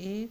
1,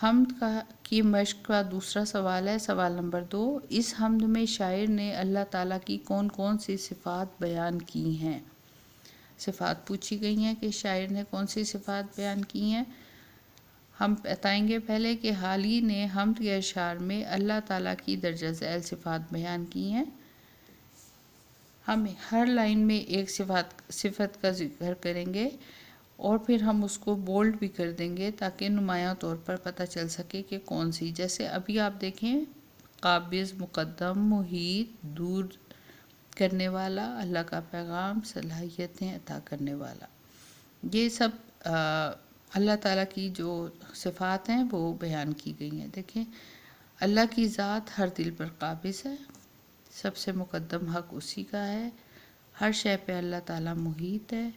حمد کی مشق کا دوسرا سوال ہے، سوال نمبر 2۔ اس حمد میں شاعر نے اللہ تعالیٰ کی کون کون سی صفات بیان کی ہیں؟ صفات پوچھی گئی ہیں کہ شاعر نے کون سی صفات بیان کی ہیں۔ ہم بتائیں گے پہلے کہ حالی نے حمد کے اشعار میں اللہ تعالیٰ کی درجہ ذیل صفات بیان کی ہیں۔ ہم ہر لائن میں ایک صفت کا ذکر کریں گے اور پھر ہم اس کو بولڈ بھی کر دیں گے تاکہ نمایاں طور پر پتہ چل سکے کہ کون سی۔ جیسے ابھی آپ دیکھیں، قابض، مقدم، محیط، دور کرنے والا، اللہ کا پیغام، صلاحیتیں عطا کرنے والا، یہ سب اللہ تعالیٰ کی جو صفات ہیں وہ بیان کی گئی ہیں۔ دیکھیں، اللہ کی ذات ہر دل پر قابض ہے، سب سے مقدم حق اسی کا ہے، ہر شے پہ اللہ تعالیٰ محیط ہے،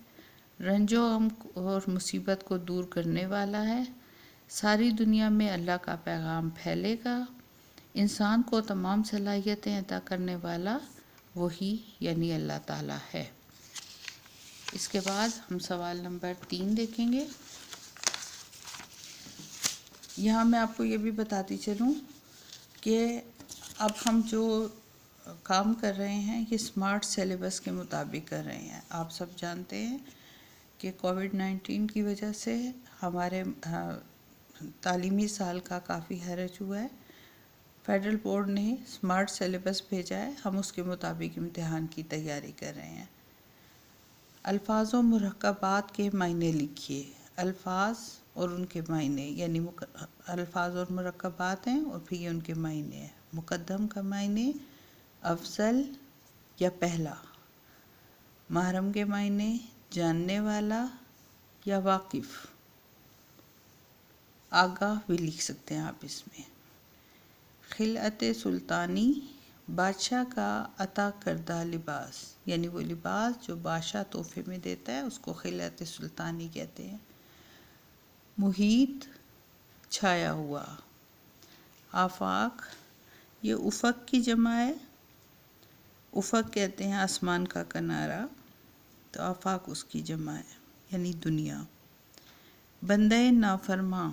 رنج و غم اور مصیبت کو دور کرنے والا ہے، ساری دنیا میں اللہ کا پیغام پھیلے گا، انسان کو تمام صلاحیتیں عطا کرنے والا وہی یعنی اللہ تعالیٰ ہے۔ اس کے بعد ہم سوال نمبر 3 دیکھیں گے۔ یہاں میں آپ کو یہ بھی بتاتی چلوں کہ اب ہم جو کام کر رہے ہیں یہ اسمارٹ سیلیبس کے مطابق کر رہے ہیں۔ آپ سب جانتے ہیں کہ کووڈ-19 کی وجہ سے ہمارے تعلیمی سال کا کافی حرج ہوا ہے۔ فیڈرل بورڈ نے اسمارٹ سیلیبس بھیجا ہے، ہم اس کے مطابق امتحان کی تیاری کر رہے ہیں۔ الفاظ و مرکبات کے معنی لکھیے۔ الفاظ اور ان کے معنی، یعنی الفاظ اور مرکبات ہیں اور پھر یہ ان کے معنی ہیں۔ مقدم کا معنی افضل یا پہلا، محرم کے معنی جاننے والا یا واقف، آگاہ بھی لکھ سکتے ہیں آپ اس میں۔ خلعت سلطانی، بادشاہ کا عطا کردہ لباس، یعنی وہ لباس جو بادشاہ تحفے میں دیتا ہے اس کو خلعت سلطانی کہتے ہیں۔ محیط، چھایا ہوا۔ آفاق، یہ افق کی جمع ہے۔ افق کہتے ہیں آسمان کا کنارہ، تو آفاق اس کی جمع ہے یعنی دنیا۔ بندہ نافرماں،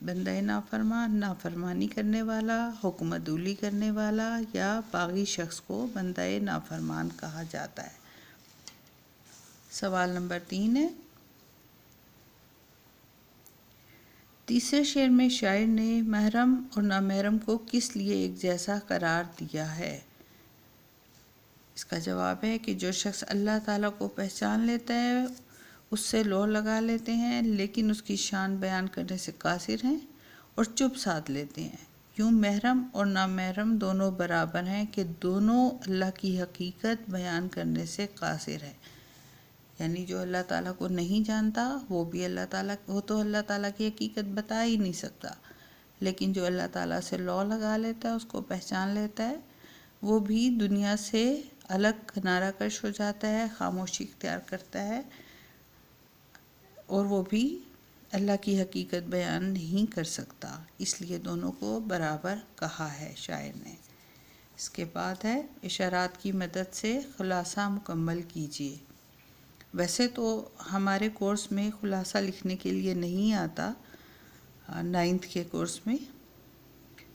بندہ نافرماں نافرمانی کرنے والا، حکم عدولی کرنے والا یا باغی شخص کو بندہ نافرمان کہا جاتا ہے۔ سوال نمبر 3 ہے۔ تیسرے شعر میں شاعر نے محرم اور نامحرم کو کس لیے ایک جیسا قرار دیا ہے؟ اس کا جواب ہے کہ جو شخص اللہ تعالیٰ کو پہچان لیتا ہے اس سے لو لگا لیتے ہیں لیکن اس کی شان بیان کرنے سے قاصر ہیں اور چپ سادھ لیتے ہیں۔ یوں محرم اور نامحرم دونوں برابر ہیں کہ دونوں اللہ کی حقیقت بیان کرنے سے قاصر ہیں۔ یعنی جو اللہ تعالیٰ کو نہیں جانتا وہ تو اللہ تعالیٰ کی حقیقت بتا ہی نہیں سکتا، لیکن جو اللہ تعالیٰ سے لو لگا لیتا ہے، اس کو پہچان لیتا ہے، وہ بھی دنیا سے الگ کنارہ کش ہو جاتا ہے، خاموشی اختیار کرتا ہے اور وہ بھی اللہ کی حقیقت بیان نہیں کر سکتا، اس لیے دونوں کو برابر کہا ہے شاعر نے۔ اس کے بعد ہے اشارات کی مدد سے خلاصہ مکمل کیجیے۔ ویسے تو ہمارے کورس میں خلاصہ لکھنے کے لیے نہیں آتا 9th کے کورس میں،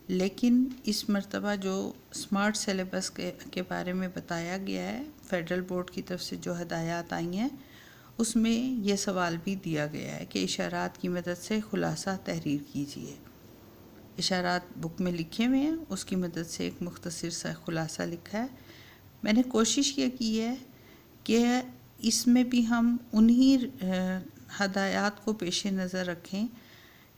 لیکن اس مرتبہ جو اسمارٹ سیلیبس کے بارے میں بتایا گیا ہے، فیڈرل بورڈ کی طرف سے جو ہدایات آئی ہیں اس میں یہ سوال بھی دیا گیا ہے کہ اشارات کی مدد سے خلاصہ تحریر کیجیے۔ اشارات بک میں لکھے ہوئے ہیں، اس کی مدد سے ایک مختصر سا خلاصہ لکھا ہے۔ میں نے کوشش یہ کی ہے کہ اس میں بھی ہم انہی ہدایات کو پیش نظر رکھیں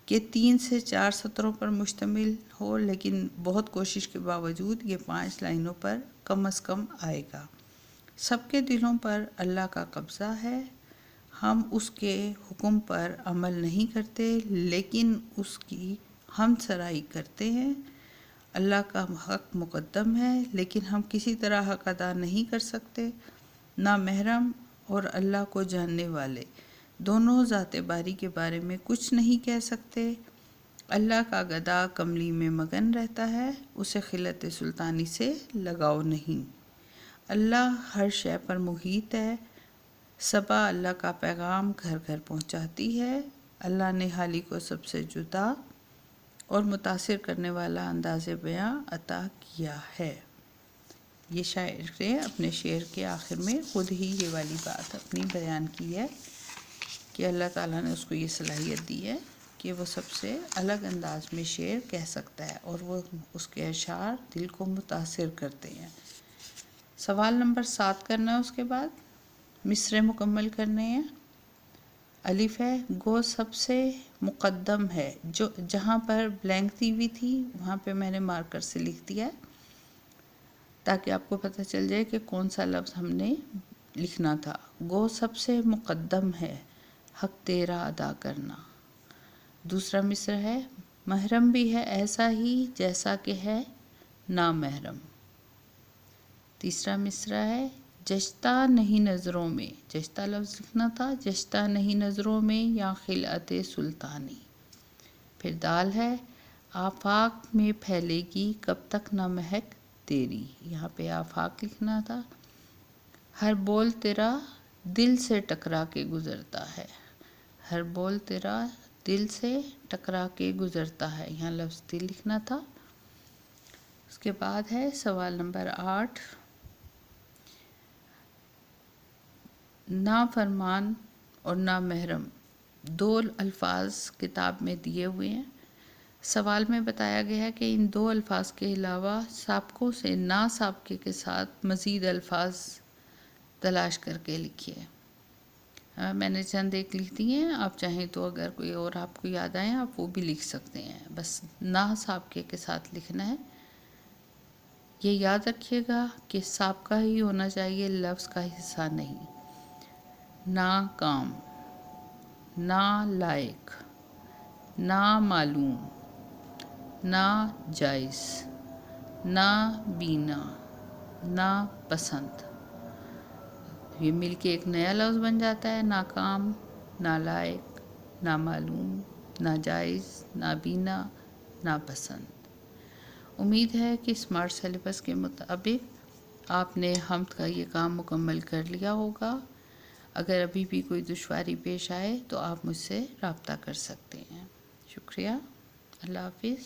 کہ 3 سے 4 سطروں پر مشتمل ہو، لیکن بہت کوشش کے باوجود یہ 5 لائنوں پر کم از کم آئے گا۔ سب کے دلوں پر اللہ کا قبضہ ہے، ہم اس کے حکم پر عمل نہیں کرتے لیکن اس کی حمد سرائی کرتے ہیں۔ اللہ کا حق مقدم ہے لیکن ہم کسی طرح حق ادا نہیں کر سکتے۔ نامحرم اور اللہ کو جاننے والے دونوں ذات باری کے بارے میں کچھ نہیں کہہ سکتے۔ اللہ کا گدھا کملی میں مگن رہتا ہے، اسے خلعت سلطانی سے لگاؤ نہیں۔ اللہ ہر شے پر محیط ہے، صبا اللہ کا پیغام گھر گھر پہنچاتی ہے، اللہ نے حالی کو سب سے جدا اور متاثر کرنے والا انداز بیاں عطا کیا ہے۔ یہ شاعر نے اپنے شعر کے آخر میں خود ہی یہ والی بات اپنی بیان کی ہے کہ اللہ تعالیٰ نے اس کو یہ صلاحیت دی ہے کہ وہ سب سے الگ انداز میں شعر کہہ سکتا ہے اور وہ اس کے اشعار دل کو متاثر کرتے ہیں۔ سوال نمبر 7 کرنا ہے، اس کے بعد مصرعے مکمل کرنے ہیں۔ الف ہے، گو سب سے مقدم ہے، جو جہاں پر بلینک دی ہوئی تھی وہاں پہ میں نے مارکر سے لکھ دیا ہے تاکہ آپ کو پتہ چل جائے کہ کون سا لفظ ہم نے لکھنا تھا۔ گو سب سے مقدم ہے، حق تیرا ادا کرنا۔ دوسرا مصرع ہے، محرم بھی ہے ایسا ہی جیسا کہ ہے نامحرم۔ تیسرا مصرع ہے، جشتہ نہیں نظروں میں، جشتہ لفظ لکھنا تھا، جشتہ نہیں نظروں میں یا خلعت سلطانی۔ پھر دال ہے، آفاق میں پھیلے گی کب تک نہ مہک تیری، یہاں پہ آفاق لکھنا تھا۔ ہر بول تیرا دل سے ٹکرا کے گزرتا ہے، ہر بول تیرا دل سے ٹکرا کے گزرتا ہے، یہاں لفظ دل لکھنا تھا۔ اس کے بعد ہے سوال نمبر 8، نافرمان اور نامحرم 2 الفاظ کتاب میں دیے ہوئے ہیں۔ سوال میں بتایا گیا ہے کہ ان 2 الفاظ کے علاوہ سابقوں سے نا سابقے کے ساتھ مزید الفاظ تلاش کر کے لکھیے۔ میں نے چند ایک لکھ دی ہیں، آپ چاہیں تو اگر کوئی اور آپ کو یاد آئے آپ وہ بھی لکھ سکتے ہیں، بس نا سابقے کے ساتھ لکھنا ہے۔ یہ یاد رکھیے گا کہ سابقہ ہی ہونا چاہیے، لفظ کا حصہ نہیں۔ ناکام، نالائق، نامعلوم، ناجائز، نابینا، ناپسند، یہ مل کے ایک نیا لفظ بن جاتا ہے، ناکام، نالائق، نامعلوم، ناجائز، نابینا، ناپسند۔ امید ہے کہ اسمارٹ سلیبس کے مطابق آپ نے حمد کا یہ کام مکمل کر لیا ہوگا۔ اگر ابھی بھی کوئی دشواری پیش آئے تو آپ مجھ سے رابطہ کر سکتے ہیں۔ شکریہ، اللہ حافظ۔